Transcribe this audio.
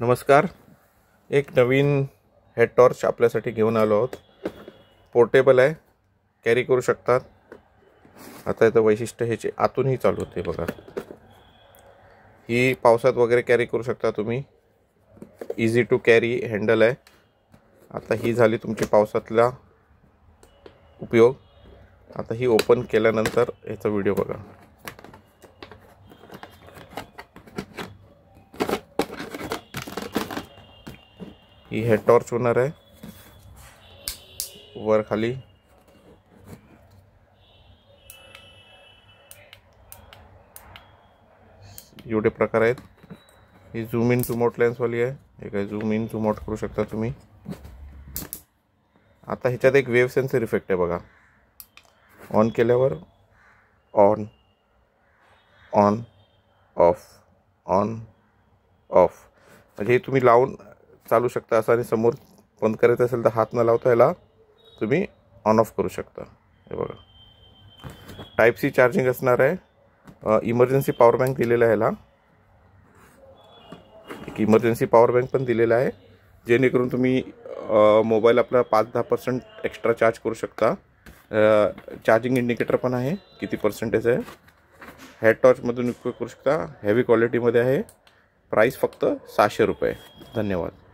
नमस्कार. एक नवीन head torch आपल्यासाठी घेऊन आलो आहोत. पोर्टेबल आहे, कॅरी करू शकतात. आता याचं वैशिष्ट्य ह्याचे आतूनही चालू होते बघा. ही पावसात वगैरे कॅरी करू शकता तुम्ही. इझी टू कॅरी हँडल आहे. आता ही झाली तुमची पावसातला उपयोग. आता ही ओपन केल्यानंतर याचा व्हिडिओ बघा. ही हेड टॉर्च होणार आहे. वर खाली एवढे प्रकार आहेत. ही झूम इन झूम आउट लेन्सवाली आहे. हे काय झूम इन झूम आउट करू शकता तुम्ही. आता ह्याच्यात एक वेव्ह सेन्सर इफेक्ट आहे बघा. ऑन केल्यावर on on off on off म्हणजे हे तुम्ही लावून चालू शकता असं. आणि समोर बंद करायचं असेल तर हात न लावता याला तुम्ही ऑन ऑफ करू शकता. हे बघा, टाईप सी चार्जिंग असणार आहे. इमर्जन्सी पॉवर बँक दिलेला आहे. ह्याला एक इमर्जन्सी पॉवर बँक पण दिलेला आहे, जेणेकरून तुम्ही मोबाईल आपला 5-10% एक्स्ट्रा चार्ज करू शकता. चार्जिंग इंडिकेटर पण आहे, किती पर्सेंटेज आहे. हेड टॉर्चमधून उपयोग करू शकता. हेवी क्वालिटीमध्ये आहे. प्राईस फक्त 600 रुपये. धन्यवाद.